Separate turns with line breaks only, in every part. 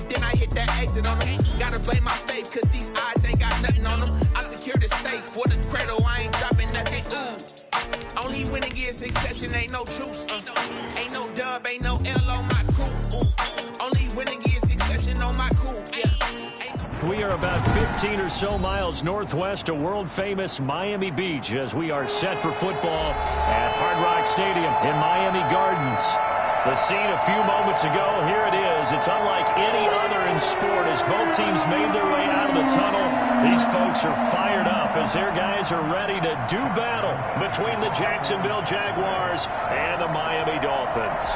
and then I hit that exit on them. Gotta blame my faith, cause these odds ain't got nothing on them. I secure the safe for the cradle, I ain't dropping nothing. Ooh. Only winning is exception, ain't no truce. Ain't no dub, ain't no L on my crew. Ooh. Only winning is exception on my crew. Yeah.
We are about 15 or so miles northwest of world-famous Miami Beach as we are set for football at Hard Rock Stadium in Miami Gardens. The scene a few moments ago, here it is. It's unlike any other in sport as both teams made their way out of the tunnel. These folks are fired up as their guys are ready to do battle between the Jacksonville Jaguars and the Miami Dolphins.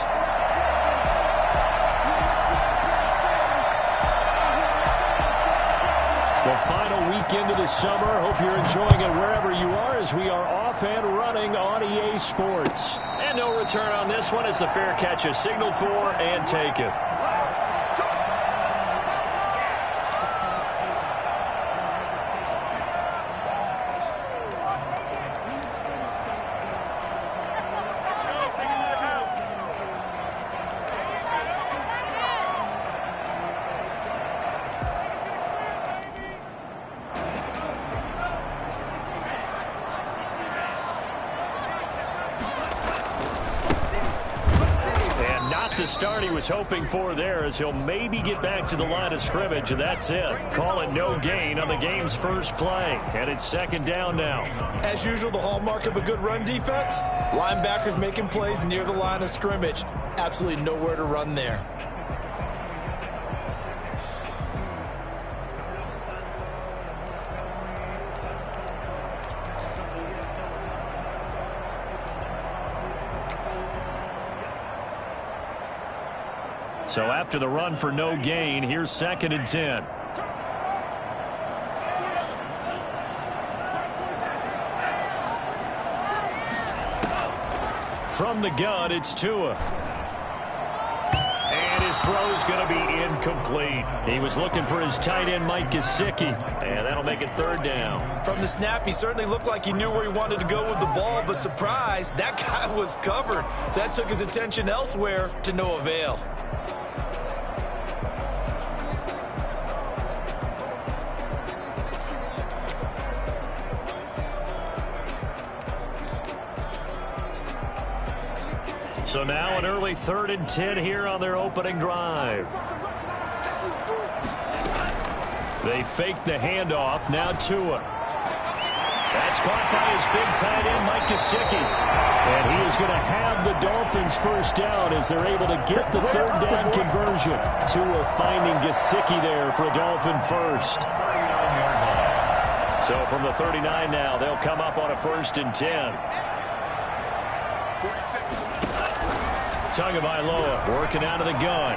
The final weekend of the summer. Hope you're enjoying it wherever you are as we are off and running on EA Sports. And no return on this one as the fair catch is signaled for and taken. The start he was hoping for there as he'll maybe get back to the line of scrimmage, and that's it. Call it no gain on the game's first play, and it's second down now.
As usual, the hallmark of a good run defense, linebackers making plays near the line of scrimmage. Absolutely nowhere to run there.
So after the run for no gain, here's second and 10. From the gun, it's Tua. And his throw's going to be incomplete. He was looking for his tight end, Mike Gesicki, and that'll make it third down.
From the snap, he certainly looked like he knew where he wanted to go with the ball, but surprise, that guy was covered. So that took his attention elsewhere to no avail.
So now an early third and 10 here on their opening drive. They fake the handoff. Now Tua. That's caught by his big tight end, Mike Gesicki. And he is going to have the Dolphins first down as they're able to get the third down conversion. Tua finding Gesicki there for a Dolphin first. So from the 39 now, they'll come up on a first and 10. Tagovailoa working out of the gun.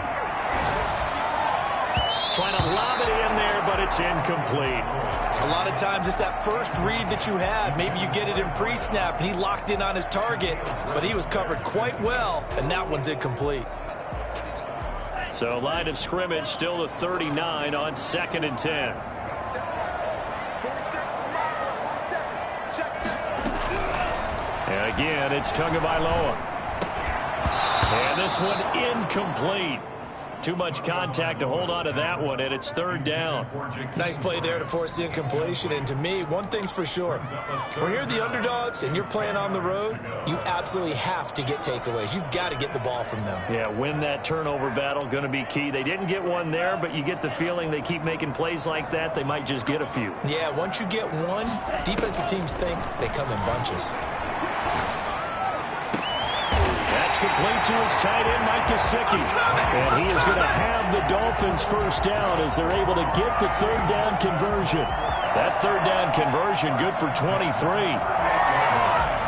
Trying to lob it in there, but it's incomplete.
A lot of times it's that first read that you have. Maybe you get it in pre-snap, and he locked in on his target, but he was covered quite well, and that one's incomplete.
So line of scrimmage still the 39 on second and 10. And again, it's Tagovailoa. And this one incomplete. Too much contact to hold on to that one, and it's third down.
Nice play there to force the incompletion. And to me, one thing's for sure. When you're the underdogs and you're playing on the road, you absolutely have to get takeaways. You've got to get the ball from them.
Yeah, win that turnover battle, going to be key. They didn't get one there, but you get the feeling they keep making plays like that, they might just get a few.
Yeah, once you get one, defensive teams think they come in bunches.
Complete to his tight end, Mike Gesicki. And he is going to have the Dolphins first down as they're able to get the third down conversion. That third down conversion good for 23.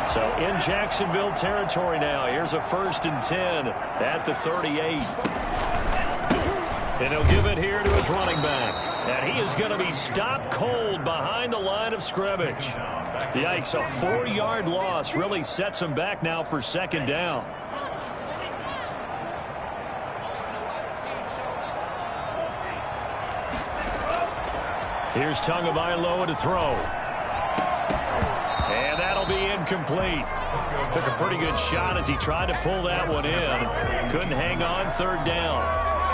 So in Jacksonville territory now. Here's a first and 10 at the 38. And he'll give it here to his running back. And he is going to be stopped cold behind the line of scrimmage. Yikes, a 4-yard loss really sets him back now for second down. Here's Tagovailoa to throw. And that'll be incomplete. Took a pretty good shot as he tried to pull that one in. Couldn't hang on, third down.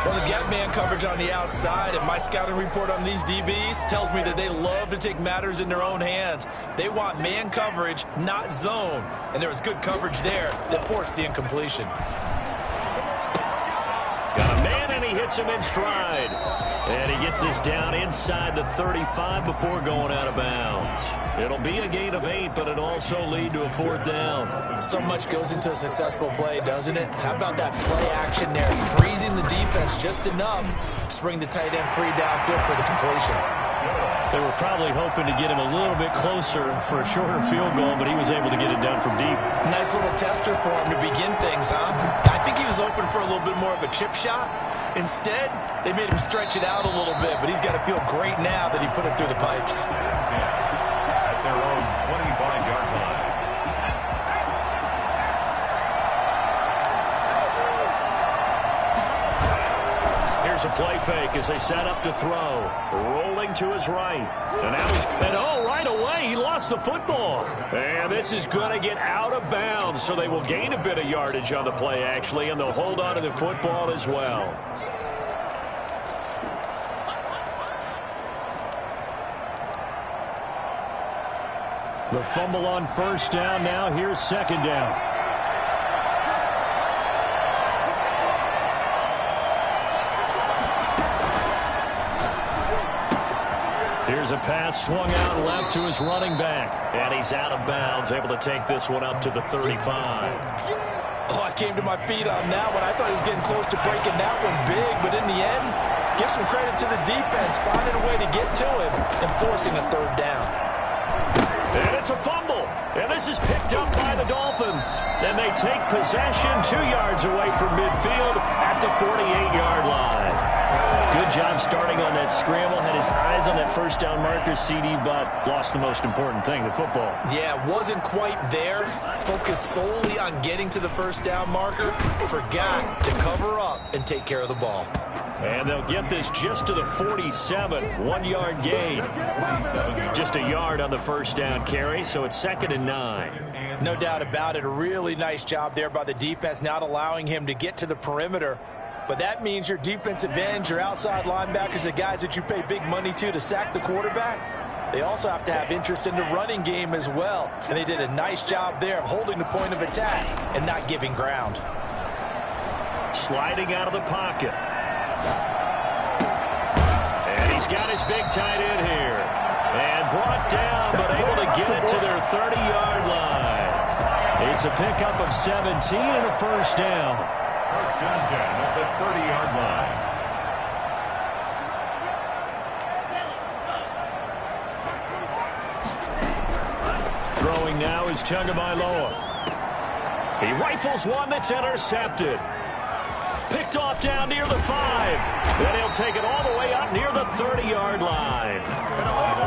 Well, they've got man coverage on the outside, and my scouting report on these DBs tells me that they love to take matters in their own hands. They want man coverage, not zone. And there was good coverage there that forced the incompletion.
Got a man, and he hits him in stride. And he gets this down inside the 35 before going out of bounds. It'll be a gain of 8, but it'll also lead to a 4th down.
So much goes into a successful play, doesn't it? How about that play action there? Freezing the defense just enough to bring the tight end free downfield for the completion.
They were probably hoping to get him a little bit closer for a shorter field goal, but he was able to get it done from deep.
Nice little tester for him to begin things, huh? I think he was open for a little bit more of a chip shot. Instead, they made him stretch it out a little bit, but he's got to feel great now that he put it through the pipes.
At their own 25-yard line.
Here's a play fake as they set up to throw. Rolling to his right. And right away, he lost the football. And this is going to get out of bounds, so they will gain a bit of yardage on the play, actually, and they'll hold on to the football as well. The fumble on 1st down now. Here's 2nd down. Here's a pass swung out left to his running back. And he's out of bounds, able to take this one up to the 35.
Oh, I came to my feet on that one. I thought he was getting close to breaking that one big, but in the end, give some credit to the defense, finding a way to get to him and forcing a 3rd down.
And it's a fumble. And this is picked up by the Dolphins. And they take possession 2 yards away from midfield at the 48-yard line. Good job starting on that scramble. Had his eyes on that 1st down marker, CD, but lost the most important thing, the football.
Yeah, wasn't quite there. Focused solely on getting to the 1st down marker. Forgot to cover up and take care of the ball.
And they'll get this just to the 47, 1-yard gain. Just a yard on the 1st down carry, so it's 2nd and 9.
No doubt about it. A really nice job there by the defense, not allowing him to get to the perimeter. But that means your defensive ends, your outside linebackers, the guys that you pay big money to sack the quarterback, they also have to have interest in the running game as well. And they did a nice job there of holding the point of attack and not giving ground.
Sliding out of the pocket. And he's got his big tight end here. And brought down, but able to get it to their 30-yard line. It's a pickup of 17 and a 1st down.
1st and 10 at the 30-yard line.
Throwing now is Tagovailoa. He rifles one that's intercepted. Picked off down near the 5. Then he'll take it all the way up near the 30-yard line.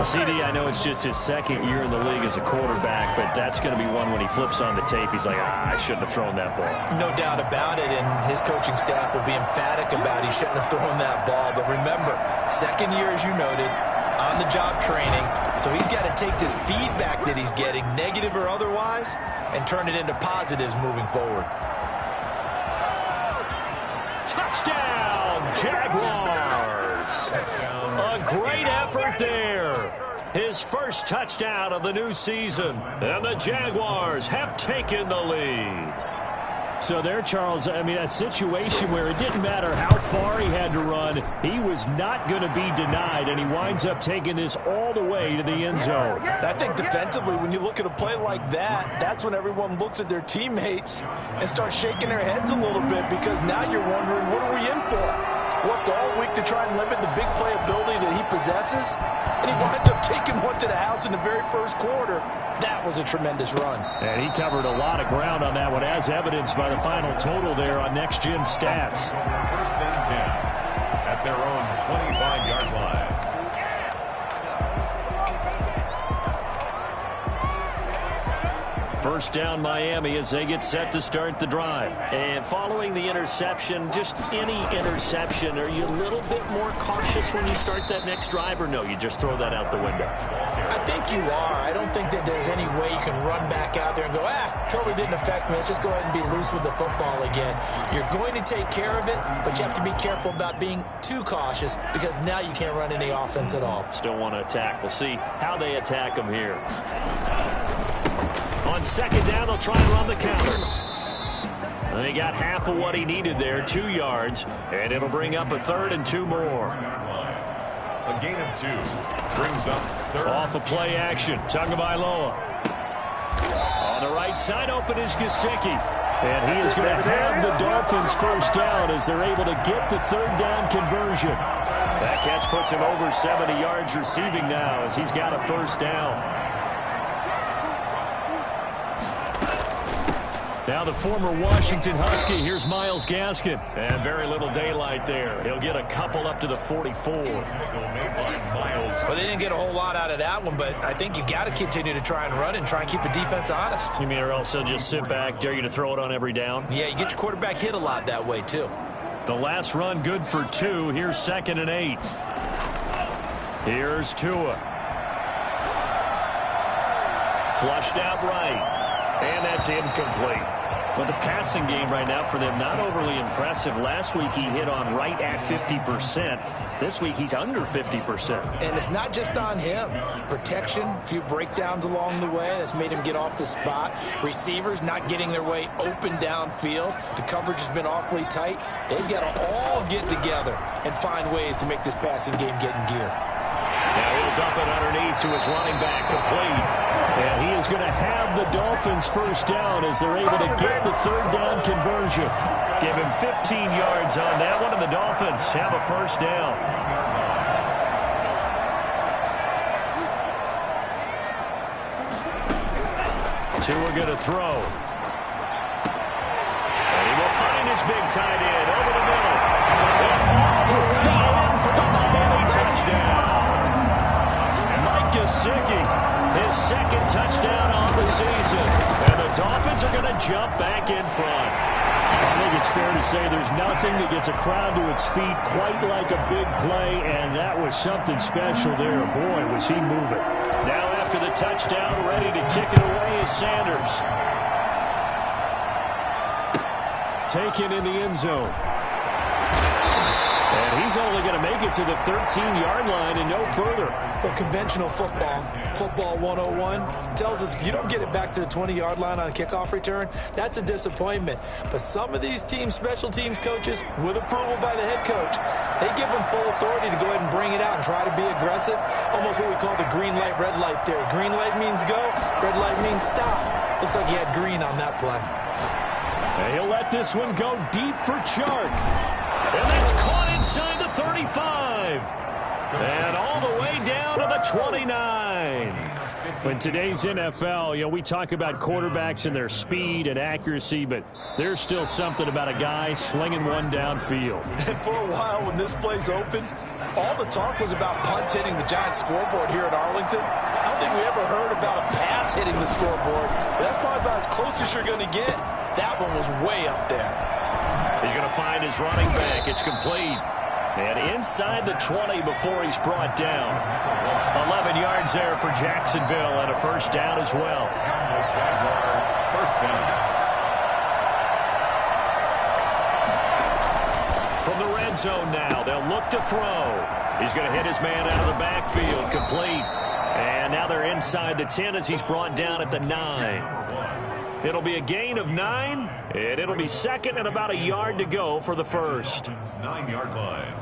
CD, I know it's just his 2nd year in the league as a quarterback, but that's going to be one when he flips on the tape, he's like, I shouldn't have thrown that ball.
No doubt about it, and his coaching staff will be emphatic about he shouldn't have thrown that ball. But remember, 2nd year, as you noted, on-the-job training, so he's got to take this feedback that he's getting, negative or otherwise, and turn it into positives moving forward.
Touchdown, Jaguars! A great effort there. His 1st touchdown of the new season. And the Jaguars have taken the lead. So there, Charles, I mean, a situation where it didn't matter how far he had to run, he was not going to be denied, and he winds up taking this all the way to the end zone.
I think defensively, when you look at a play like that, that's when everyone looks at their teammates and starts shaking their heads a little bit, because now you're wondering, what are we in for? Worked all week to try and limit the big play ability that he possesses, and he winds up taking one to the house in the very 1st quarter. That was a tremendous run.
And he covered a lot of ground on that one, as evidenced by the final total there on Next Gen Stats.
1st and 10 at their own 25-yard line.
First down Miami as they get set to start the drive.
And following the interception, just any interception, are you a little bit more cautious when you start that next drive, or no, you just throw that out the window?
I think you are. I don't think that there's any way you can run back out there and go, totally didn't affect me. Let's just go ahead and be loose with the football again. You're going to take care of it, but you have to be careful about being too cautious because now you can't run any offense at all.
Still want to attack. We'll see how they attack them here. On second down, they'll try and run the counter. And he got half of what he needed there, 2 yards, and it'll bring up a 3rd and 2 more.
A gain of 2 brings up 3rd.
Off of play action, Tagovailoa. On the right side, open is Gesicki. And he is going to have the Dolphins first down as they're able to get the 3rd down conversion. That catch puts him over 70 yards receiving now as he's got a first down. Now the former Washington Husky, here's Myles Gaskin. And very little daylight there. He'll get a couple up to the 44.
Well, they didn't get a whole lot out of that one, but I think you've got to continue to try and run and try and keep the defense honest.
You mean or else they'll just sit back, dare you to throw it on every down?
Yeah, you get your quarterback hit a lot that way, too.
The last run good for 2. Here's 2nd and 8. Here's Tua. Flushed out right. And that's incomplete. But the passing game right now for them, not overly impressive. Last week he hit on right at 50%. This week he's under 50%.
And it's not just on him. Protection, a few breakdowns along the way. That's made him get off the spot. Receivers not getting their way open downfield. The coverage has been awfully tight. They've got to all get together and find ways to make this passing game get in gear.
Now he'll dump it underneath to his running back, complete. And he is going to have the Dolphins first down as they're able to get the 3rd down conversion. Give him 15 yards on that one, and the Dolphins have a first down. Tua going to throw. And he will find his big tight end over the middle. And all the way in for the Miami touchdown. Gesicki, his 2nd touchdown on the season. And the Dolphins are going to jump back in front. I think it's fair to say there's nothing that gets a crowd to its feet quite like a big play, and that was something special there. Boy, was he moving. Now after the touchdown, ready to kick it away is Sanders. Taken in the end zone. And he's only going to make it to the 13-yard line and no further.
Well, conventional football 101, tells us if you don't get it back to the 20-yard line on a kickoff return, that's a disappointment. But some of these special teams coaches, with approval by the head coach, they give them full authority to go ahead and bring it out and try to be aggressive. Almost what we call the green light, red light theory. Green light means go, red light means stop. Looks like he had green on that play.
And he'll let this one go deep for Chark. And that's caught inside the 35. And all the way down to the 29. In today's NFL, we talk about quarterbacks and their speed and accuracy, but there's still something about a guy slinging one downfield.
And for a while when this play's opened, all the talk was about punts hitting the Giants scoreboard here at Arlington. I don't think we ever heard about a pass hitting the scoreboard. That's probably about as close as you're going to get. That one was way up there.
He's going to find his running back. It's complete. And inside the 20 before he's brought down. 11 yards there for Jacksonville and a first down as well.
First down.
From the red zone now, they'll look to throw. He's going to hit his man out of the backfield. Complete. And now they're inside the 10 as he's brought down at the 9. It'll be a gain of 9, and it'll be second and about a yard to go for the first.
9-yard line.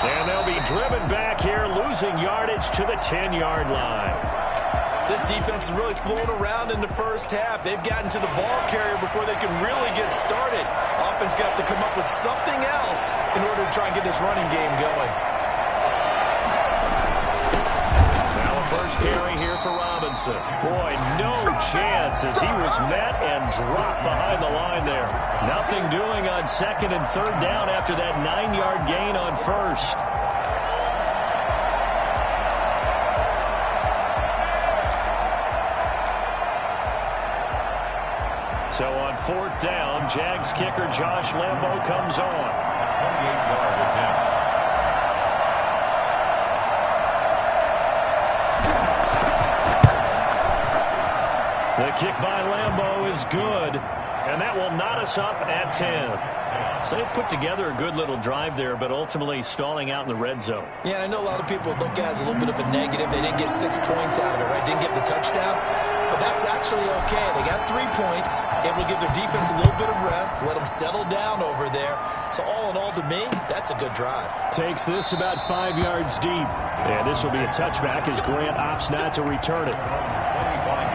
And they'll be driven back here, losing yardage to the 10-yard line.
This defense is really flown around in the first half. They've gotten to the ball carrier before they can really get started. Offense got to come up with something else in order to try and get this running game going.
Now a first carry here for Robinson. Robinson. Boy, no chance as he was met and dropped behind the line there. Nothing doing on second and third down after that 9-yard gain on first. So on fourth down, Jags kicker Josh Lambo comes on.
28-yard attempt.
The kick by Lambo is good, and that will knot us up at 10. So they put together a good little drive there, but ultimately stalling out in the red zone.
Yeah, I know a lot of people look at it as a little bit of a negative. They didn't get 6 points out of it, right? Didn't get the touchdown. But that's actually okay. They got 3 points, able to give their defense a little bit of rest, let them settle down over there. So all in all, to me, that's a good drive.
Takes this about 5 yards deep. And this will be a touchback as Grant opts not to return it.
25-yard line.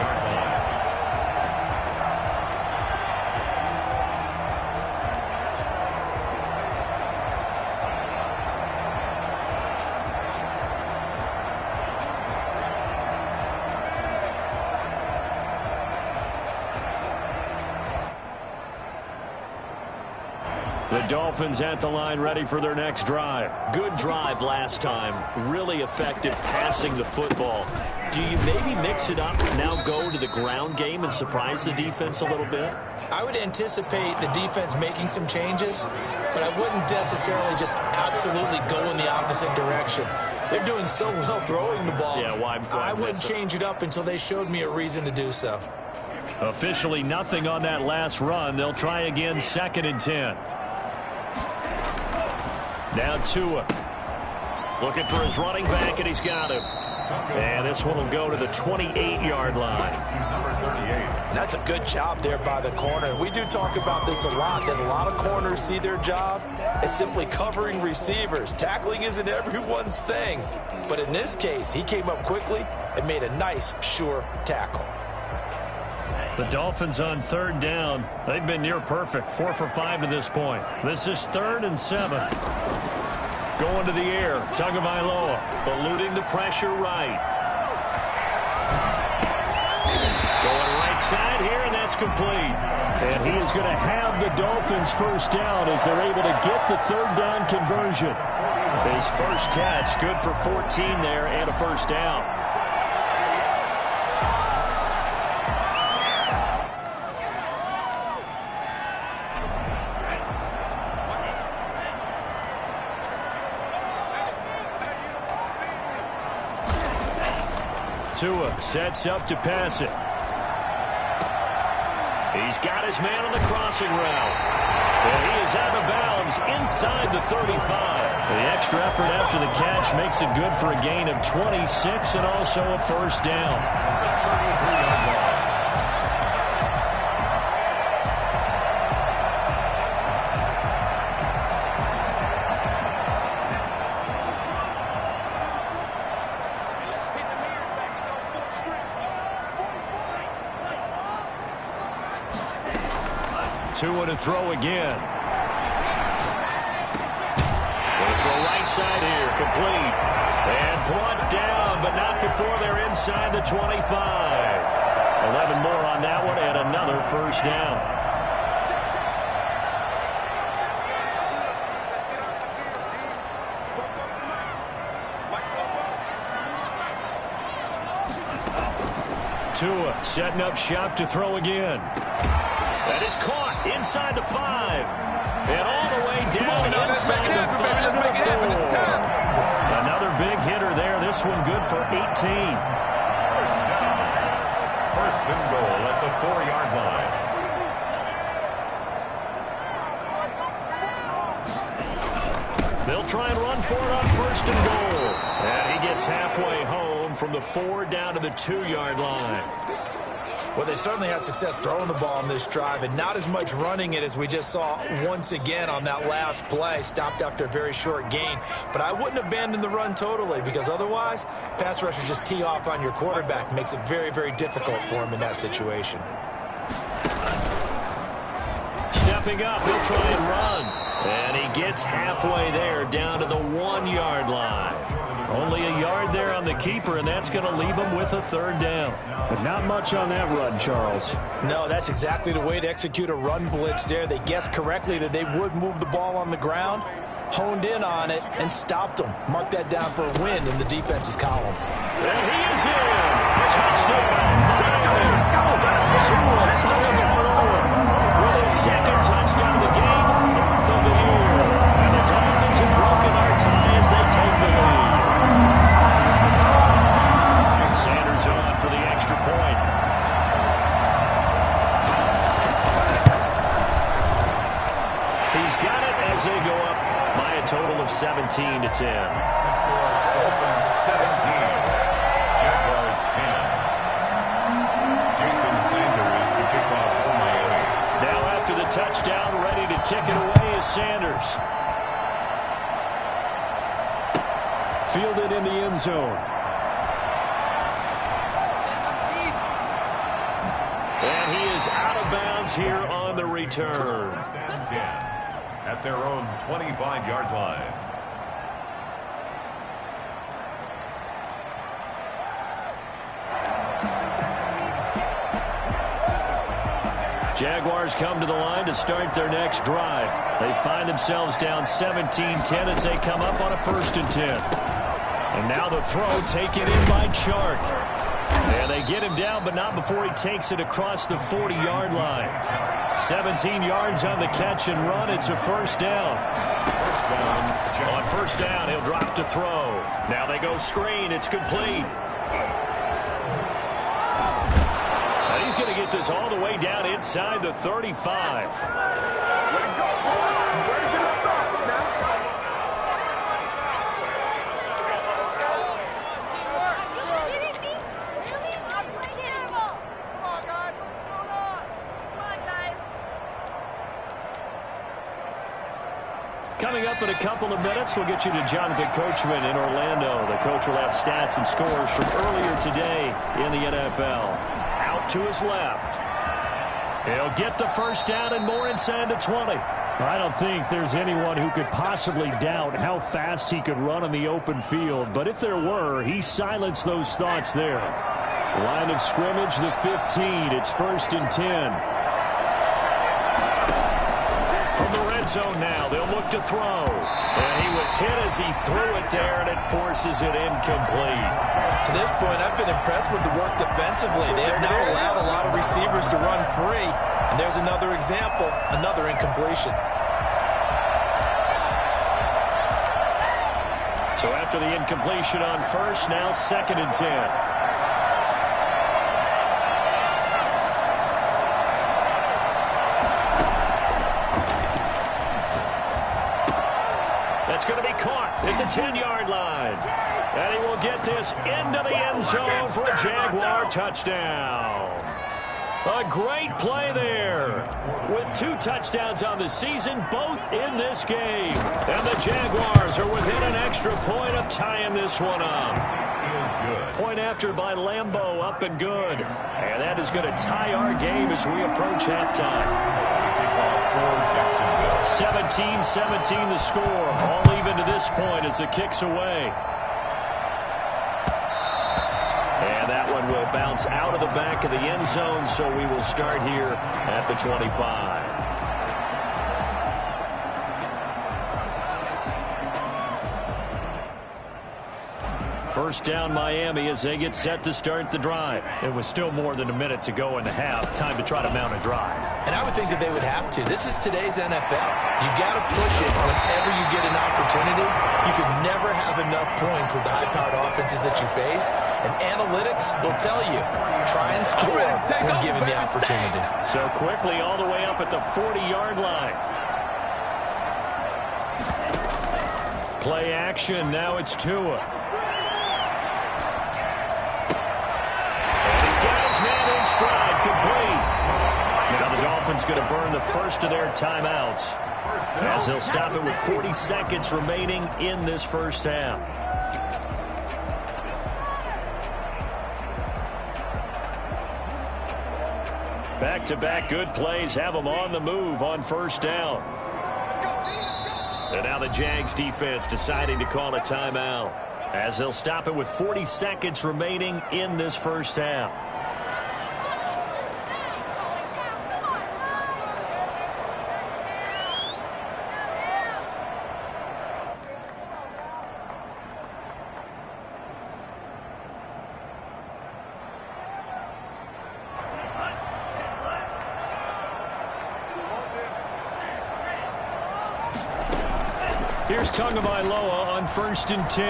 The Dolphins at the line ready for their next drive.
Good drive last time. Really effective passing the football. Do you maybe mix it up, now go to the ground game and surprise the defense a little bit?
I would anticipate the defense making some changes, but I wouldn't necessarily just absolutely go in the opposite direction. They're doing so well throwing the ball.
Yeah, why
I wouldn't change it up until they showed me a reason to do so.
Officially nothing on that last run. They'll try again 2nd and 10. Now Tua. Looking for his running back, and he's got him. And this one will go to the 28-yard line.
Number 38.
And that's a good job there by the corner. We do talk about this a lot, that a lot of corners see their job as simply covering receivers. Tackling isn't everyone's thing. But in this case, he came up quickly and made a nice, sure tackle.
The Dolphins on 3rd down. They've been near perfect, 4 for 5 to this point. This is 3rd and 7. Going to the air, Tagovailoa, eluding the pressure right. Going right side here, and that's complete. And he is going to have the Dolphins first down as they're able to get the 3rd down conversion. His first catch, good for 14 there and a first down. Tua sets up to pass it. He's got his man on the crossing route. And he is out of bounds inside the 35. The extra effort after the catch makes it good for a gain of 26 and also a first down.
33-yard line.
Tua to throw again. Going to throw right side here, complete. And brought down, but not before they're inside the 25. 11 more on that one, and another first down. Tua setting up shop to throw again. That is caught inside the 5. And all the way down inside the 5 to the 4. Another big hitter there. This one good for 18.
First and goal at the 4-yard line.
They'll try and run for it on first and goal. And he gets halfway home from the 4 down to the 2-yard line.
Well, they certainly had success throwing the ball on this drive, and not as much running it as we just saw once again on that last play. Stopped after a very short gain. But I wouldn't abandon the run totally, because otherwise, pass rushers just tee off on your quarterback. Makes it very, very difficult for him in that situation.
Stepping up, he'll try and run. And he gets halfway there, down to the 1-yard line. Only a yard there on the keeper, and that's going to leave him with a third down. But not much on that run, Charles.
No, that's exactly the way to execute a run blitz there. They guessed correctly that they would move the ball on the ground, honed in on it, and stopped them. Mark that down for a win in the defense's column.
And he is in. Touchdown. With his second touchdown of the game, fourth of the year. And the Dolphins have broken our tie as they take the lead. Sanders on for the extra point. He's got it as they go up by a total of 17-10.
17. Jaguars 10. Jason Sanders to kick off for Miami.
Now after the touchdown, ready to kick it away is Sanders. Fielded in the end zone. And he is out of bounds here on the return.
First and 10 at their own 25-yard line.
Jaguars come to the line to start their next drive. They find themselves down 17-10 as they come up on a 1st and 10. And now the throw taken in by Chark. And they get him down, but not before he takes it across the 40-yard line. 17 yards on the catch and run. It's a first down. On first down, he'll drop to throw. Now they go screen. It's complete. And he's going to get this all the way down inside the 35. Coming up in a couple of minutes, we'll get you to Jonathan Coachman in Orlando. The coach will have stats and scores from earlier today in the NFL. Out to his left. He'll get the first down and more inside the 20. I don't think there's anyone who could possibly doubt how fast he could run on the open field. But if there were, he silenced those thoughts there. Line of scrimmage, the 15. It's 1st and 10. From the red zone now, they'll look to throw. And he was hit as he threw it there, and it forces it incomplete.
To this point, I've been impressed with the work defensively. They have now allowed a lot of receivers to run free. And there's another example, another incompletion.
So after the incompletion on first, now 2nd and 10. That's going to be caught at the 10-yard line. And he will get this into the end zone for a Jaguar touchdown. A great play there. With 2 touchdowns on the season, both in this game. And the Jaguars are within an extra point of tying this one up. Point after by Lambeau, up and good. And that is going to tie our game as we approach halftime. 17-17 the score. All even to this point as the kick's away. And that one will bounce out of the back of the end zone, so we will start here at the 25. First down Miami as they get set to start the drive. It was still more than a minute to go in the half. Time to try to mount a drive.
And I would think that they would have to. This is today's NFL. You got to push it whenever you get an opportunity. You could never have enough points with the high-powered offenses that you face. And analytics will tell you, try and score when given the opportunity.
So quickly all the way up at the 40-yard line. Play action. Now it's Tua. Man in stride, complete. Now the Dolphins going to burn the first of their timeouts as they'll stop it with 40 seconds remaining in this first half. Back-to-back good plays have them on the move on first down. And now the Jags defense deciding to call a timeout. as they'll stop it with 40 seconds remaining in this first half. Here's Tagovailoa on 1st and 10.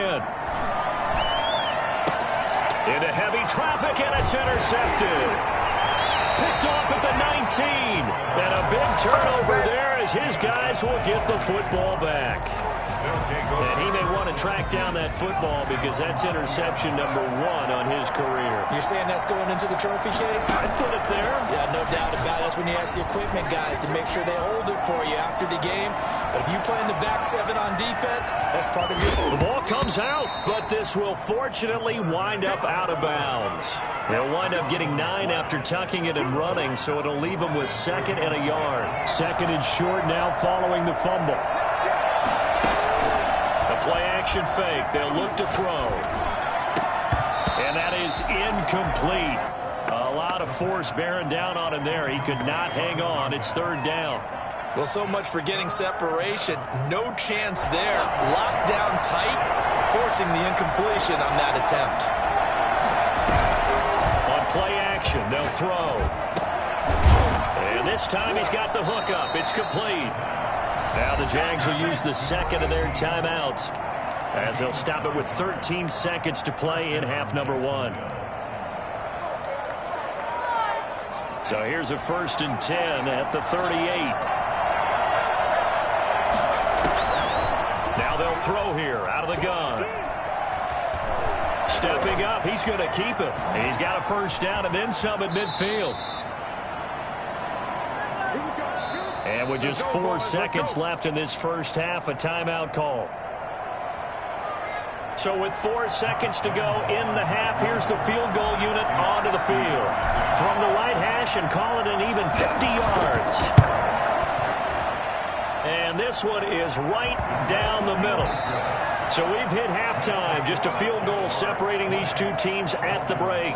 Into heavy traffic, and it's intercepted. Picked off at the 19. And a big turnover there as his guys will get the football back. And he may want to track down that football because that's interception number 1 on his career.
You're saying that's going into the trophy case?
I'd put it there.
Yeah, no doubt about it. That's when you ask the equipment guys to make sure they hold it for you after the game. But if you play in the back 7 on defense, that's part of your...
The ball comes out, but this will fortunately wind up out of bounds. They'll wind up getting 9 after tucking it and running, so it'll leave them with 2nd and a yard. 2nd and short now following the fumble. Play-action fake. They'll look to throw. And that is incomplete. A lot of force bearing down on him there. He could not hang on. It's 3rd down.
Well, so much for getting separation. No chance there. Locked down tight, forcing the incompletion on that attempt.
On play-action, they'll throw. And this time he's got the hook up. It's complete. Now the Jags will use the 2nd of their timeouts as they'll stop it with 13 seconds to play in half number 1. So here's a 1st and 10 at the 38. Now they'll throw here out of the gun. Stepping up, he's going to keep it. He's got a 1st down and then some at midfield. And with just 4 seconds left in this first half, a timeout call. So with 4 seconds to go in the half, here's the field goal unit onto the field. From the right hash and call it an even 50 yards. And this one is right down the middle. So we've hit halftime, just a field goal separating these two teams at the break.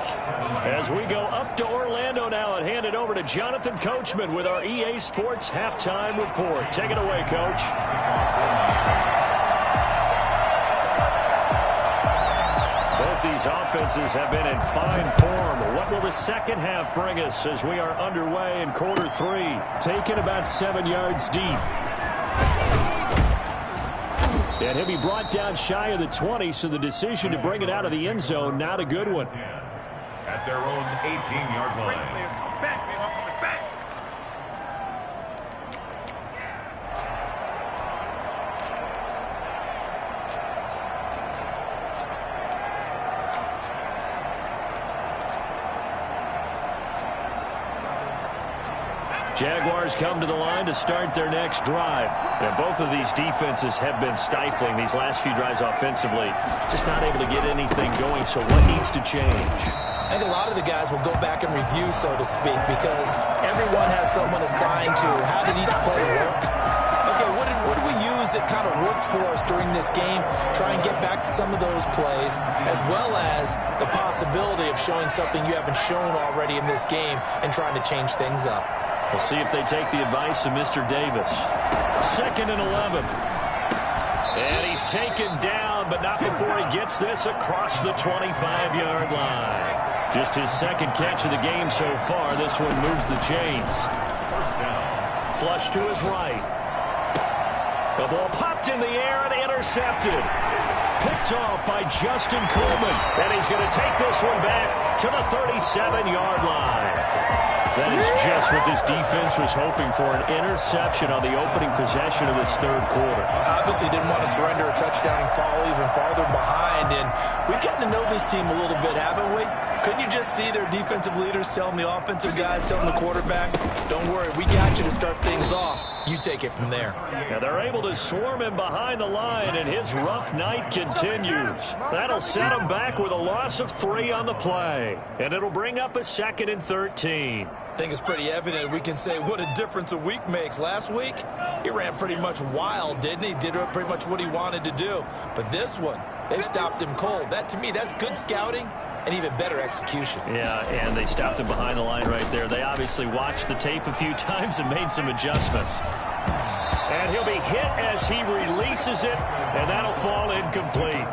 As we go up to Orlando now and hand it over to Jonathan Coachman with our EA Sports Halftime Report. Take it away, Coach. Both these offenses have been in fine form. What will the second half bring us as we are underway in quarter 3? Taken about 7 yards deep. And he'll be brought down shy of the 20, so the decision to bring it out of the end zone, not a good one.
At their own 18-yard line.
Jaguars come to the line to start their next drive. And both of these defenses have been stifling these last few drives offensively. Just not able to get anything going, so what needs to change?
I think a lot of the guys will go back and review, so to speak, because everyone has someone assigned to how did each play work. Okay, what did we use that kind of worked for us during this game? Try and get back to some of those plays, as well as the possibility of showing something you haven't shown already in this game and trying to change things up.
We'll see if they take the advice of Mr. Davis. 2nd and 11. And he's taken down, but not before he gets this across the 25-yard line. Just his 2nd catch of the game so far. This one moves the chains.
1st down.
Flush to his right. The ball popped in the air and intercepted. Picked off by Justin Coleman. And he's going to take this one back to the 37-yard line. That is just what this defense was hoping for, an interception on the opening possession of this 3rd quarter.
Obviously didn't want to surrender a touchdown and fall even farther behind, and we've gotten to know this team a little bit, haven't we? Couldn't you just see their defensive leaders telling the offensive guys, telling the quarterback, don't worry, we got you to start things off. You take it from there.
Now they're able to swarm him behind the line, and his rough night continues. That'll set him back with a loss of 3 on the play, and it'll bring up a 2nd and 13.
I think it's pretty evident we can say what a difference a week makes. Last week, he ran pretty much wild, didn't he? Did pretty much what he wanted to do. But this one, They stopped him cold. That, to me, that's good scouting and even better execution.
Yeah, and they stopped him behind the line right there. They obviously watched the tape a few times and made some adjustments. And he'll be hit as he releases it, and that'll fall incomplete.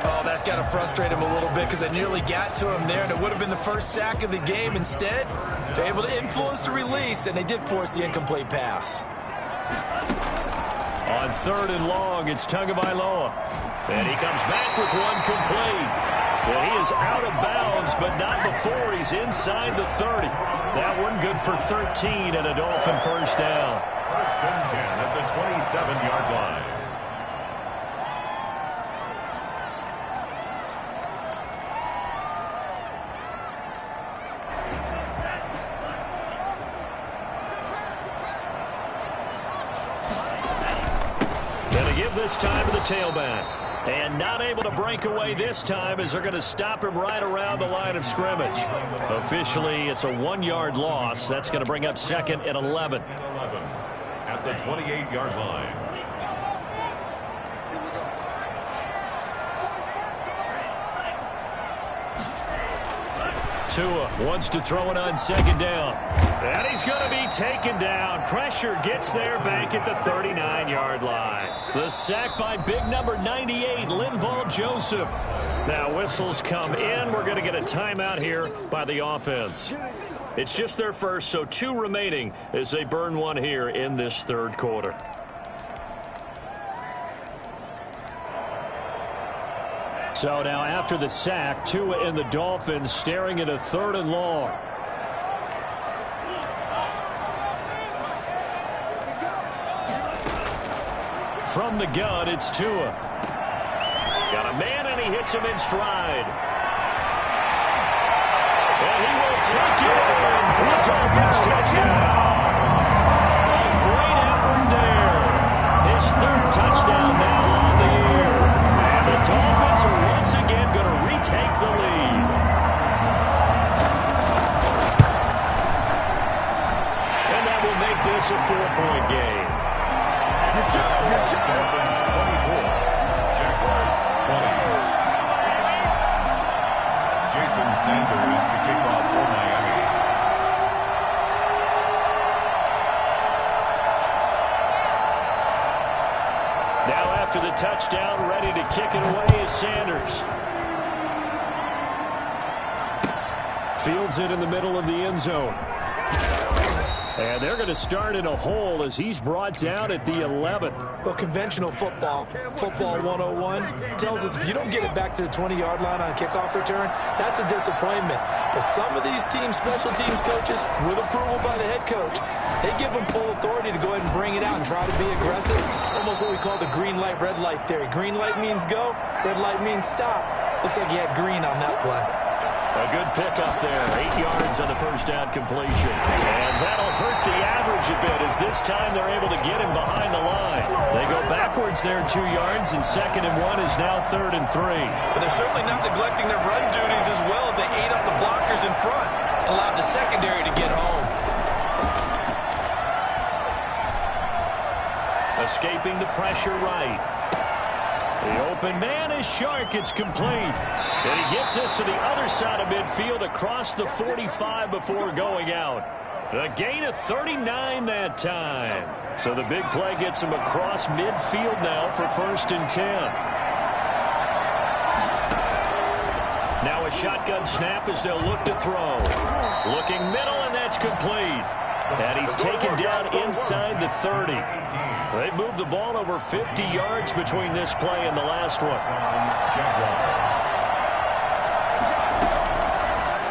Oh, that's got to frustrate him a little bit because they nearly got to him there, and it would have been the first sack of the game. Instead, they're able to influence the release, and they did force the incomplete pass.
On 3rd and long, it's Tagovailoa. And he comes back with one complete. And he is out of bounds, but not before he's inside the 30. That one good for 13 and a Dolphin first down.
First and 10 at the 27-yard line.
Gonna give this time to the tailback. And not able to break away this time as they're going to stop him right around the line of scrimmage. Officially, it's a 1-yard loss. That's going to bring up 2nd and 11.
At the 28-yard line.
Tua wants to throw it on 2nd down. And he's going to be taken down. Pressure gets there back at the 39-yard line. The sack by big number 98, Linval Joseph. Now whistles come in. We're going to get a timeout here by the offense. It's just their first, so 2 remaining as they burn one here in this 3rd quarter. So now after the sack, Tua and the Dolphins staring at a 3rd and long. From the gun, it's Tua. Got a man, and he hits him in stride. And he will take it in for the Dolphins touchdown. A great effort there. His 3rd touchdown now on the year. And the Dolphins are once again going to retake the lead. And that will make this a 4-point game.
Dolphins 24, Jaguars 20. Jason Sanders to kick off for Miami.
Now after the touchdown, ready to kick it away is Sanders. Fields it in the middle of the end zone. And they're going to start in a hole as he's brought down at the 11.
Well, conventional football 101, tells us if you don't get it back to the 20-yard line on a kickoff return, that's a disappointment. But some of these teams, special teams coaches, with approval by the head coach, they give them full authority to go ahead and bring it out and try to be aggressive. Almost what we call the green light, red light theory. Green light means go, red light means stop. Looks like he had green on that play.
A good pickup there. 8 yards on the first down completion. And that'll hurt the average a bit as this time they're able to get him behind the line. They go backwards there 2 yards, and 2nd and 1 is now 3rd and 3.
But they're certainly not neglecting their run duties as well as they ate up the blockers in front and allowed the secondary to get home.
Escaping the pressure right. The open man is Shark. It's complete. And he gets us to the other side of midfield across the 45 before going out. A gain of 39 that time. So the big play gets him across midfield now for 1st and 10. Now a shotgun snap as they'll look to throw. Looking middle, and that's complete. And he's taken down inside the 30. They moved the ball over 50 yards between this play and the last one.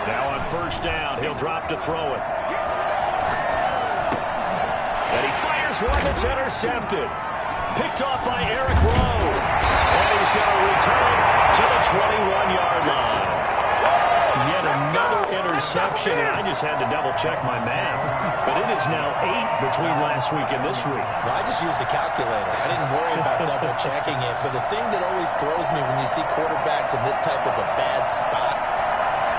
Now on 1st down, he'll drop to throw it. And he fires one that's intercepted. Picked off by Eric Rowe. And he's going to return to the 21-yard line. Yet another interception, and I just had to double-check my math. But it is now 8 between last week and this week.
Well, I just used a calculator. I didn't worry about double-checking it. But the thing that always throws me when you see quarterbacks in this type of a bad spot,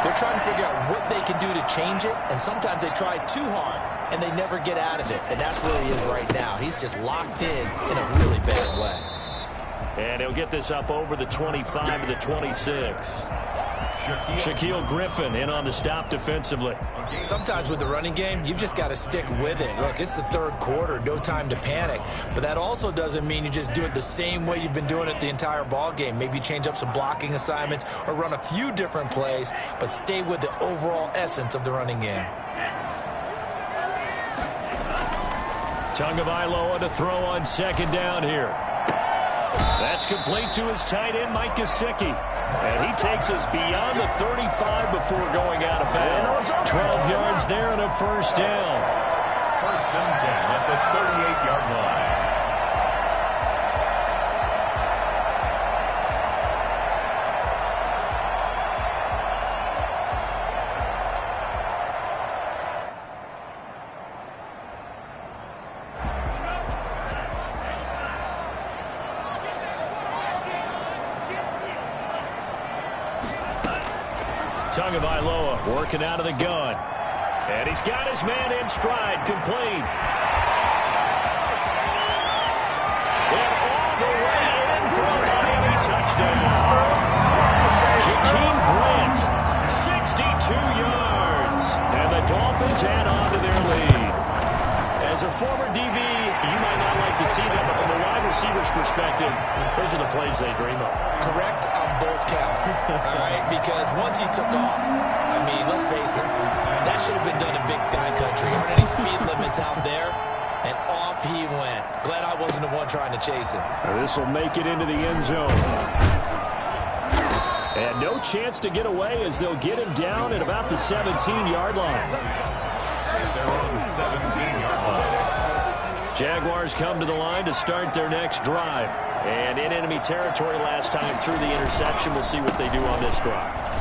they're trying to figure out what they can do to change it, and sometimes they try too hard, and they never get out of it. And that's where he is right now. He's just locked in a really bad way.
And he'll get this up over the 25 to the 26. Shaquille Griffin in on the stop defensively.
Sometimes with the running game, you've just got to stick with it. Look, it's the third quarter, no time to panic. But that also doesn't mean you just do it the same way you've been doing it the entire ball game. Maybe change up some blocking assignments or run a few different plays, but stay with the overall essence of the running game.
Tagovailoa to throw on second down here. That's complete to his tight end, Mike Gesicki. And he takes us beyond the 35 before going out of bounds. 12 yards there and a first down.
First and 10 at the 38-yard line.
Tagovailoa working out of the gun. And he's got his man in stride, complete. And all the way in for a Miami touchdown. Jakeem Grant, 62 yards. And the Dolphins add on to their lead. As a former DB, you might not like to see that, but from a wide receiver's perspective, those are the plays they dream of.
Correct on both counts, all right? Because once he took off, I mean, let's face it, that should have been done in Big Sky Country. There aren't any speed limits out there, and off he went. Glad I wasn't the one trying to chase him.
This will make it into the end zone. And no chance to get away as they'll get him down at about the 17-yard line.
They're on the 17-yard line.
Jaguars come to the line to start their next drive. And in enemy territory last time through the interception. We'll see what they do on this drive.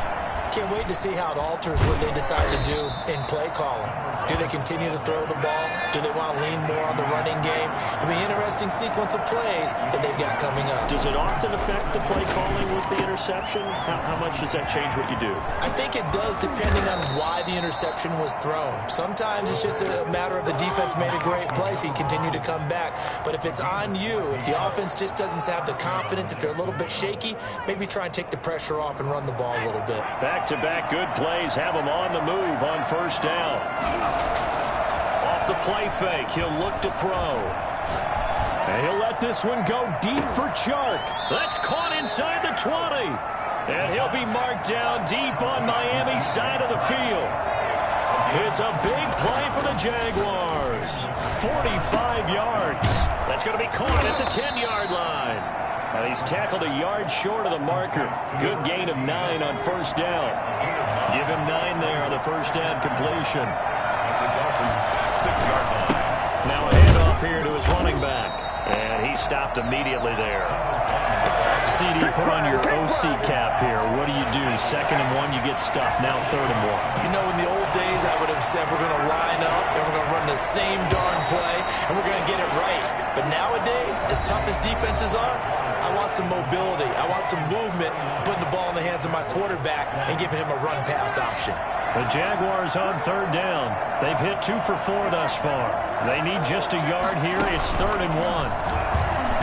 Can't wait to see how it alters what they decide to do in play calling. Do they continue to throw the ball? Do they want to lean more on the running game? It'll be an interesting sequence of plays that they've got coming up.
Does it often affect the play calling with the interception? How much does that change what you do?
I think it does, depending on why the interception was thrown. Sometimes it's just a matter of the defense made a great play, so you continue to come back. But if it's on you, if the offense just doesn't have the confidence, if they're a little bit shaky, maybe try and take the pressure off and run the ball a little bit.
Back-to-back good plays have them on the move on first down. Off the play fake, he'll look to throw. And he'll let this one go deep for Chark. That's caught inside the 20. And he'll be marked down deep on Miami's side of the field. It's a big play for the Jaguars. 45 yards. That's going to be caught at the 10-yard line. Now he's tackled a yard short of the marker. Good gain of 9 on first down. Give him 9 there on the first down completion.
The Dolphins, 6-yard line.
Now a handoff here to his running back. And he stopped immediately there. CD, put on your OC cap here. What do you do? 2nd and 1, you get stuffed. Now 3rd and 1.
You know, in the old days, I would have said we're going to line up and we're going to run the same darn play and we're going to get it right. But nowadays, as tough as defenses are, I want some mobility. I want some movement, putting the ball in the hands of my quarterback and giving him a run-pass option.
The Jaguars on 3rd down. They've hit 2 for 4 thus far. They need just a yard here. It's 3rd and 1.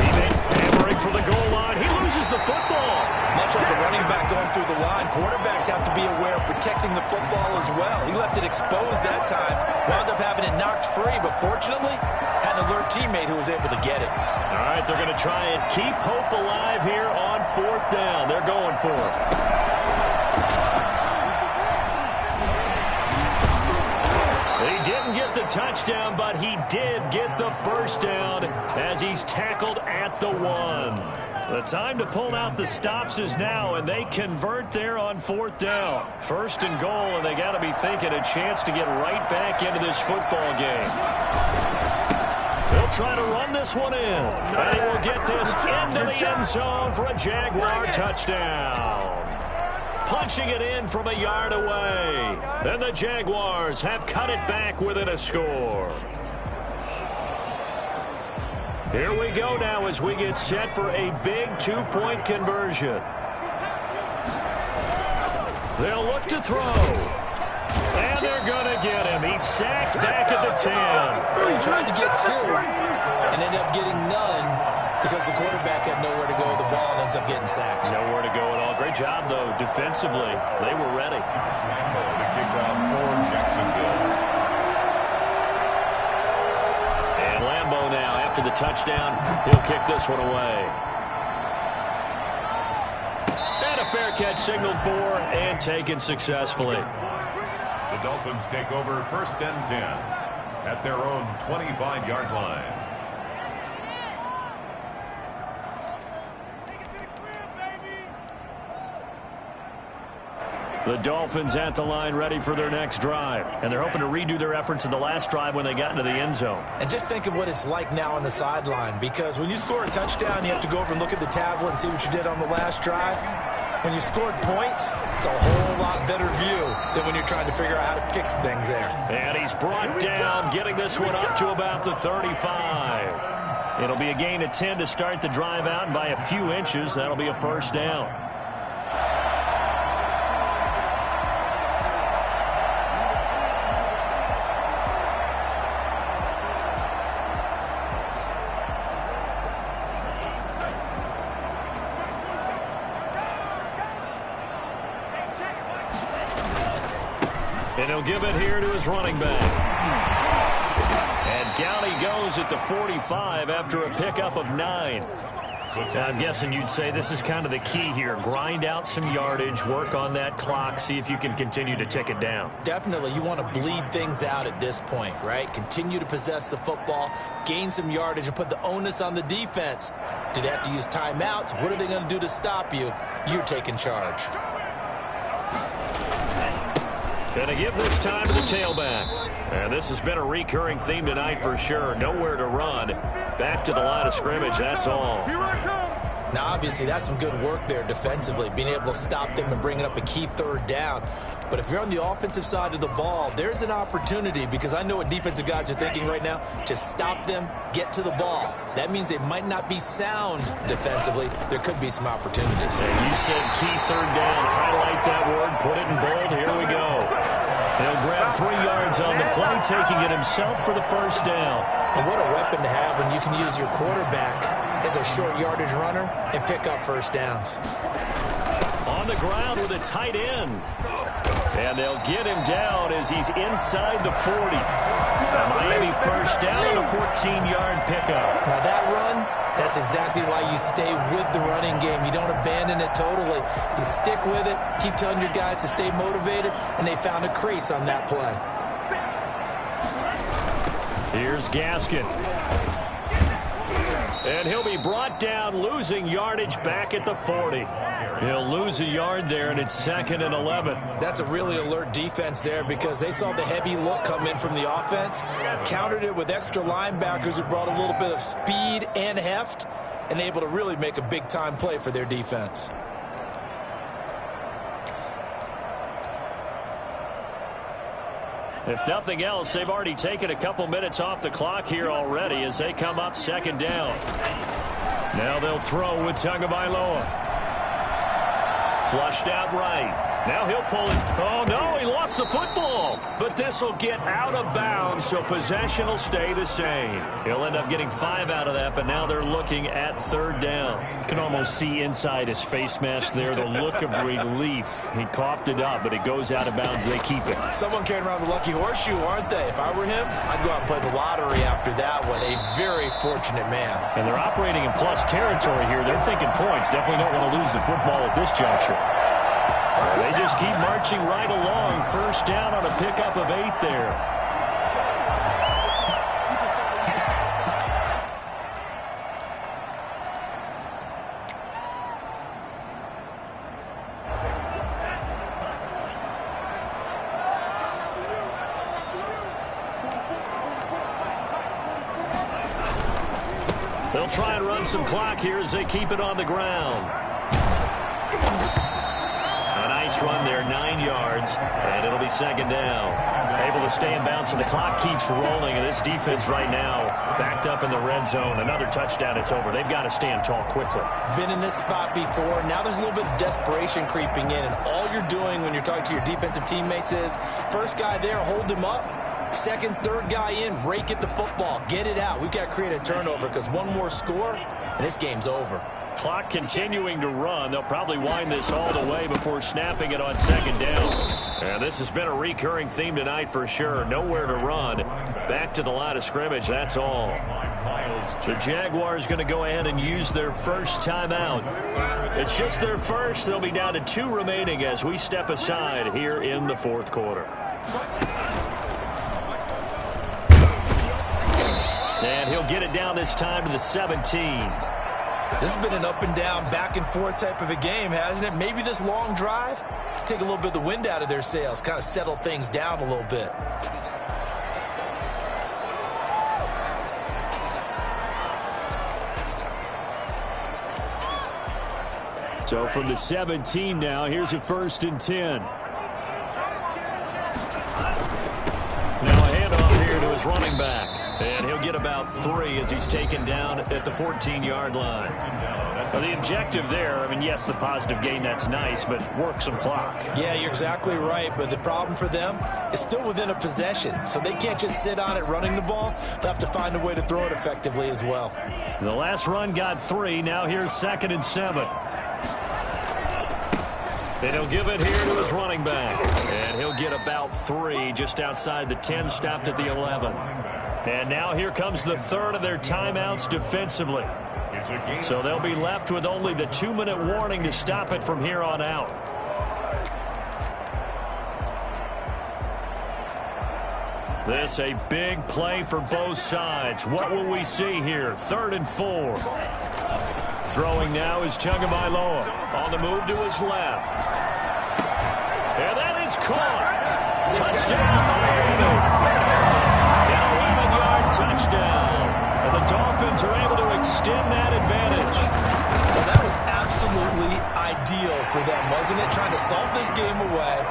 He made hammering for the goal line. He loses the football.
Much like a running back going through the line, quarterbacks have to be aware of protecting the football as well. He left it exposed that time, wound up having it knocked free, but fortunately, had an alert teammate who was able to get it.
All right, they're going to try and keep hope alive here on 4th down. They're going for it. He didn't get the touchdown, but he did get the first down as he's tackled at the 1. The time to pull out the stops is now, and they convert there on 4th down. 1st and goal, and they got to be thinking a chance to get right back into this football game. They'll try to run this one in, and he will get this into the end zone for a Jaguar touchdown. Punching it in from a yard away. And the Jaguars have cut it back within a score. Here we go now as we get set for a big 2-point conversion. They'll look to throw. And they're going to get him. He's sacked back at the 10.
He tried to get 2 and ended up getting none. Because the quarterback had nowhere to go with the ball and ends up getting sacked.
Nowhere to go at all. Great job, though, defensively. They were ready.
Lambo to kick off for Jacksonville.
And Lambo now, after the touchdown, he'll kick this one away. And a fair catch signaled for and taken successfully.
The Dolphins take over 1st and 10 at their own 25-yard line.
The Dolphins at the line ready for their next drive. And they're hoping to redo their efforts in the last drive when they got into the end zone.
And just think of what it's like now on the sideline, because when you score a touchdown, you have to go over and look at the tablet and see what you did on the last drive. When you scored points, it's a whole lot better view than when you're trying to figure out how to fix things there.
And he's brought down, getting this one up to about the 35. It'll be a gain of 10 to start the drive out, and by a few inches, that'll be a first down. And he'll give it here to his running back. And down he goes at the 45 after a pickup of 9. I'm guessing you'd say this is kind of the key here. Grind out some yardage, work on that clock, see if you can continue to tick it down.
Definitely. You want to bleed things out at this point, right? Continue to possess the football, gain some yardage, and put the onus on the defense. Do they have to use timeouts? What are they going to do to stop you? You're taking charge.
Gonna give this time to the tailback. And this has been a recurring theme tonight for sure. Nowhere to run. Back to the line of scrimmage, that's all.
Now, obviously, that's some good work there defensively, being able to stop them and bringing up a key 3rd down. But if you're on the offensive side of the ball, there's an opportunity, because I know what defensive guys are thinking right now. Just stop them, get to the ball. That means they might not be sound defensively. There could be some opportunities.
And you said key 3rd down. Highlight that word, put it in bold. Here we go. He'll grab 3 yards on the play, taking it himself for the first down.
And what a weapon to have when you can use your quarterback as a short yardage runner and pick up first downs.
On the ground with a tight end. And they'll get him down as he's inside the 40. A Miami first down on a 14-yard pickup.
Now that run, that's exactly why you stay with the running game. You don't abandon it totally. You stick with it, keep telling your guys to stay motivated, and they found a crease on that play.
Here's Gaskin. And he'll be brought down, losing yardage back at the 40. He'll lose a yard there, and it's 2nd and 11.
That's a really alert defense there, because they saw the heavy look come in from the offense, countered it with extra linebackers who brought a little bit of speed and heft, and able to really make a big-time play for their defense.
If nothing else, they've already taken a couple minutes off the clock here already as they come up 2nd down. Now they'll throw with Tagovailoa. Flushed out right. Now he'll pull it. Oh, no, he lost the football. But this will get out of bounds, so possession will stay the same. He'll end up getting 5 out of that, but now they're looking at 3rd down. You can almost see inside his face mask there the look of relief. He coughed it up, but it goes out of bounds. They keep it.
Someone carrying around the lucky horseshoe, aren't they? If I were him, I'd go out and play the lottery after that one. A very fortunate man.
And they're operating in plus territory here. They're thinking points. Definitely don't want to lose the football at this juncture. They just keep marching right along. First down on a pickup of 8 there. They'll try and run some clock here as they keep it on the ground. Run there, 9 yards, and it'll be 2nd down. Able to stay in bounds, so the clock keeps rolling, and this defense right now backed up in the red zone. Another touchdown, it's over. They've got to stand tall quickly.
Been in this spot before. Now there's a little bit of desperation creeping in, and all you're doing when you're talking to your defensive teammates is, first guy there, hold him up. 2nd, 3rd guy in, rake at the football. Get it out. We've got to create a turnover, because one more score, and this game's over.
Clock continuing to run. They'll probably wind this all the way before snapping it on second down. And this has been a recurring theme tonight for sure. Nowhere to run. Back to the line of scrimmage, that's all. The Jaguars going to go ahead and use their first timeout. It's just their first. They'll be down to 2 remaining as we step aside here in the fourth quarter. And he'll get it down this time to the 17.
This has been an up and down, back and forth type of a game, hasn't it? Maybe this long drive take a little bit of the wind out of their sails, kind of settle things down a little bit.
So from the 17 now, here's a 1st and 10. Now a handoff here to his running back. And he'll get about 3 as he's taken down at the 14-yard line. Well, the objective there, I mean, yes, the positive gain, that's nice, but work some clock.
Yeah, you're exactly right, but the problem for them is still within a possession, so they can't just sit on it running the ball. They'll have to find a way to throw it effectively as well.
The last run got 3. Now here's 2nd and 7. And he'll give it here to his running back. And he'll get about 3 just outside the 10, stopped at the 11. And now here comes the 3rd of their timeouts defensively. So they'll be left with only the 2-minute warning to stop it from here on out. This a big play for both sides. What will we see here? 3rd and 4. Throwing now is Tagovailoa on the move to his left. And that is caught. Touchdown, Miami. An 11-yard touchdown. And the Dolphins are able to extend that advantage.
Well, that was absolutely ideal for them, wasn't it? Trying to salt this game away.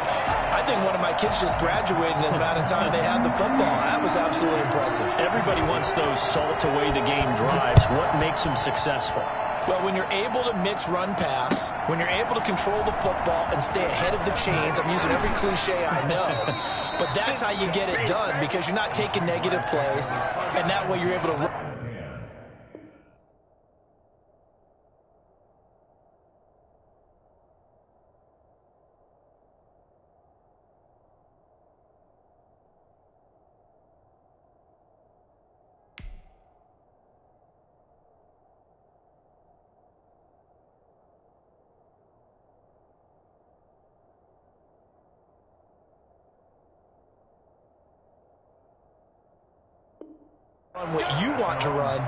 I think one of my kids just graduated in the amount of time they had the football. That was absolutely impressive.
Everybody wants those salt away the game drives. What makes them successful?
Well, when you're able to mix run-pass, when you're able to control the football and stay ahead of the chains, I'm using every cliche I know, but that's how you get it done because you're not taking negative plays, and that way you're able to run. What you want to run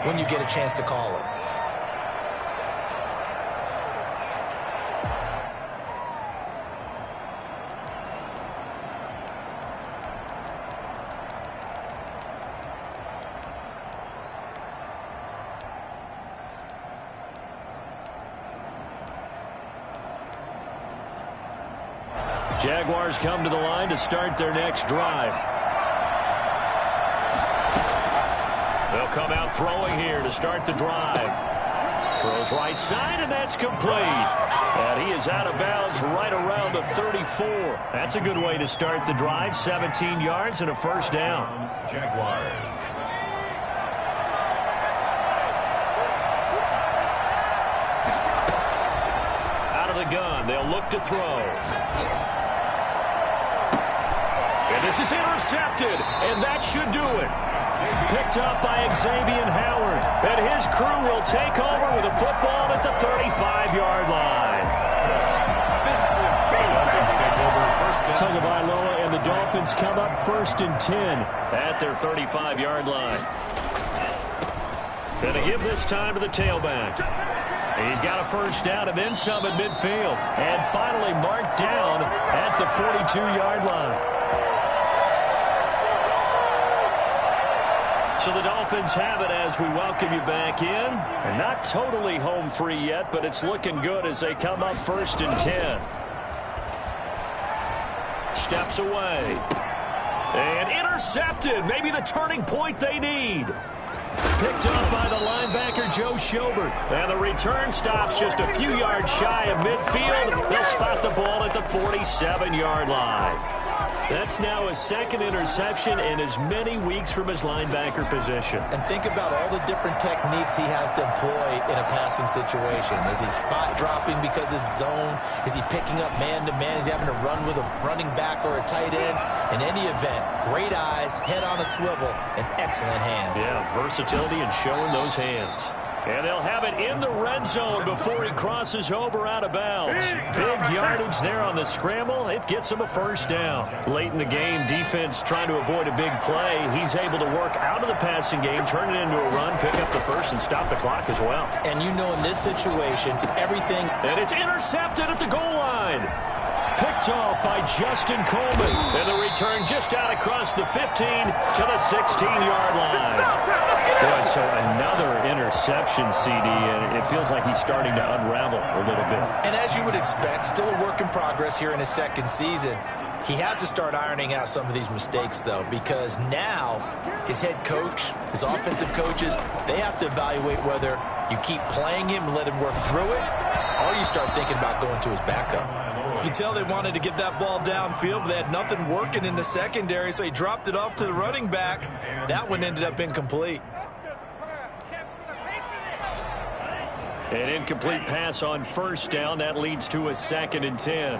when you get a chance to call it.
Jaguars come to the line to start their next drive. They'll come out throwing here to start the drive. Throws right side, and that's complete. And he is out of bounds right around the 34. That's a good way to start the drive. 17 yards and a 1st down.
Jaguars.
Out of the gun, they'll look to throw. And this is intercepted, and that should do it. Picked up by Xavier Howard, and his crew will take over with a football at the 35-yard line. Tagovailoa and the Dolphins come up 1st and 10 at their 35-yard line. Going to give this time to the tailback. He's got a 1st down and then some at midfield. And finally marked down at the 42-yard line. So the Dolphins have it as we welcome you back in. And not totally home free yet, but it's looking good as they come up 1st and 10. Steps away. And intercepted. Maybe the turning point they need. Picked up by the linebacker, Joe Schobert. And the return stops just a few yards shy of midfield. They'll spot the ball at the 47-yard line.
That's now his second interception in as many weeks from his linebacker position.
And think about all the different techniques he has to employ in a passing situation. Is he spot dropping because it's zone? Is he picking up man-to-man? Is he having to run with a running back or a tight end? In any event, great eyes, head on a swivel, and excellent hands.
Yeah, versatility and showing those hands. And they'll have it in the red zone before he crosses over out of bounds. Big yardage there on the scramble. It gets him a first down. Late in the game, defense trying to avoid a big play. He's able to work out of the passing game, turn it into a run, pick up the first, and stop the clock as well.
And you know in this situation, everything...
And it's intercepted at the goal line. Picked off by Justin Coleman. And the return just out across the 15 to the 16-yard line. Boy, so another interception, CD, and it feels like he's starting to unravel a little bit.
And as you would expect, still a work in progress here in his second season. He has to start ironing out some of these mistakes, though, because now his head coach, his offensive coaches, they have to evaluate whether you keep playing him and let him work through it, or you start thinking about going to his backup. You can tell they wanted to get that ball downfield, but they had nothing working in the secondary, so he dropped it off to the running back. That one ended up incomplete.
An incomplete pass on first down. That leads to a 2nd and 10.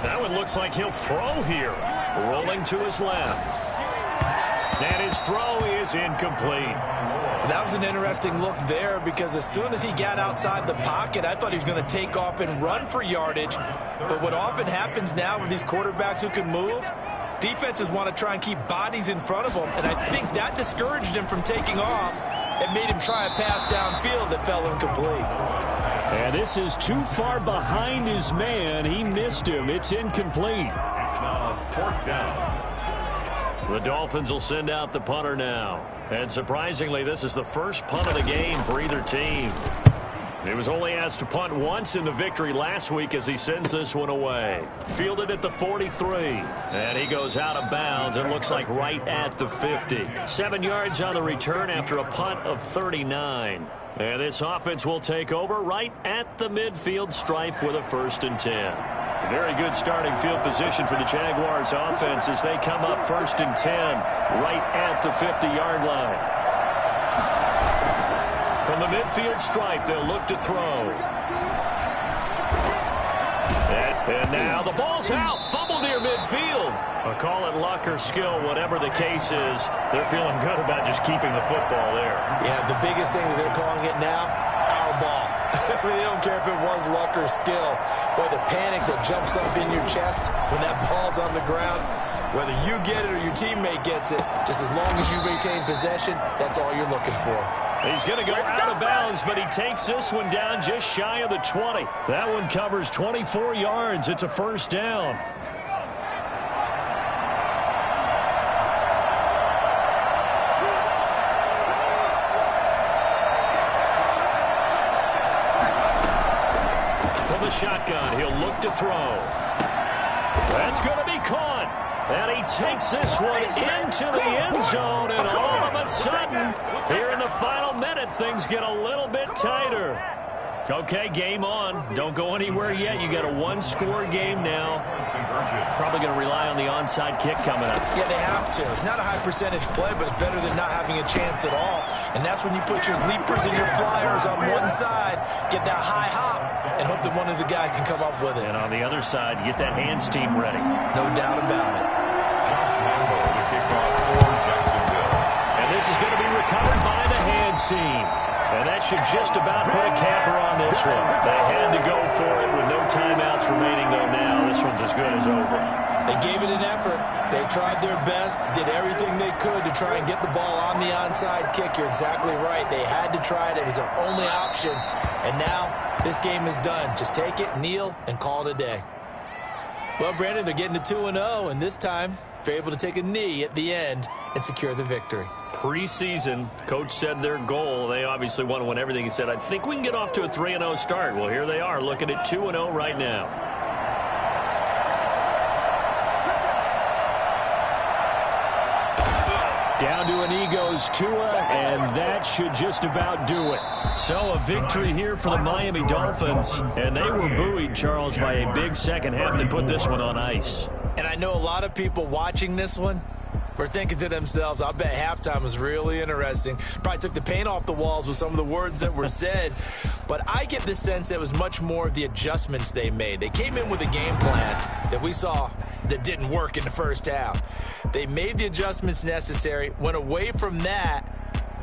That one looks like he'll throw here. Rolling to his left. And his throw is incomplete.
That was an interesting look there because as soon as he got outside the pocket, I thought he was going to take off and run for yardage. But what often happens now with these quarterbacks who can move, defenses want to try and keep bodies in front of them. And I think that discouraged him from taking off and made him try a pass downfield that fell incomplete.
And this is too far behind his man. He missed him. It's incomplete.
Fourth down.
The Dolphins will send out the punter now. And surprisingly, this is the first punt of the game for either team. He was only asked to punt once in the victory last week as he sends this one away. Fielded at the 43. And he goes out of bounds and looks like right at the 50. 7 yards on the return after a punt of 39. And this offense will take over right at the midfield stripe with a 1st and 10. Very good starting field position for the Jaguars offense as they come up 1st and 10 right at the 50-yard line. From the midfield stripe, they'll look to throw. And now the ball's out. Fumble near midfield. Or call it luck or skill, whatever the case is. They're feeling good about just keeping the football there.
Yeah, the biggest thing that they're calling it now, our ball. I mean, they don't care if it was luck or skill. But the panic that jumps up in your chest when that ball's on the ground, whether you get it or your teammate gets it, just as long as you retain possession, that's all you're looking for.
He's going to go out of bounds, but he takes this one down just shy of the 20. That one covers 24 yards. It's a 1st down. From the shotgun, he'll look to throw. That's going to be caught. And he takes this one into the end zone, and all of a sudden, here in the final minute, things get a little bit tighter. Okay, game on. Don't go anywhere yet. You got a 1-score game now. Probably going to rely on the onside kick coming up.
Yeah, they have to. It's not a high-percentage play, but it's better than not having a chance at all. And that's when you put your leapers and your flyers on one side, get that high hop, and hope that one of the guys can come up with it.
And on the other side, you get that hands team ready.
No doubt about it.
And this is going to be recovered by the hands team. And that should just about put a capper on this one. They had to go for it with no timeouts remaining, though, now. This one's as good as over.
They gave it an effort. They tried their best, did everything they could to try and get the ball on the onside kick. You're exactly right. They had to try it. It was their only option. And now this game is done. Just take it, kneel, and call it a day. Well, Brandon, they're getting to 2-0, and this time they're able to take a knee at the end and secure the victory.
Preseason, coach said their goal, they obviously want to win everything. He said, I think we can get off to a 3-0 start. Well, here they are looking at 2-0 right now.
Down to a knee goes Tua, and that should just about do it. So a victory here for the Miami Dolphins, and they were buoyed, Charles, by a big second half that put this one on ice.
And I know a lot of people watching this one were thinking to themselves, I bet halftime was really interesting. Probably took the paint off the walls with some of the words that were said. But I get the sense that it was much more of the adjustments they made. They came in with a game plan that we saw that didn't work in the first half. They made the adjustments necessary, went away from that,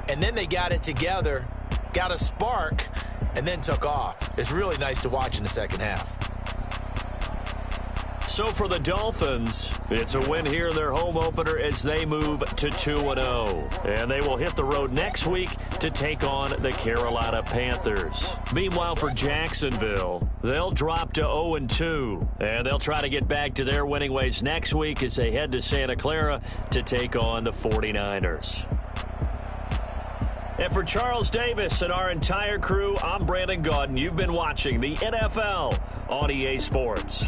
and then they got it together, got a spark, and then took off. It's really nice to watch in the second half.
So for the Dolphins, it's a win here in their home opener as they move to 2-0. And they will hit the road next week to take on the Carolina Panthers. Meanwhile, for Jacksonville, they'll drop to 0-2. And they'll try to get back to their winning ways next week as they head to Santa Clara to take on the 49ers. And for Charles Davis and our entire crew, I'm Brandon Gaudin. You've been watching the NFL on EA Sports.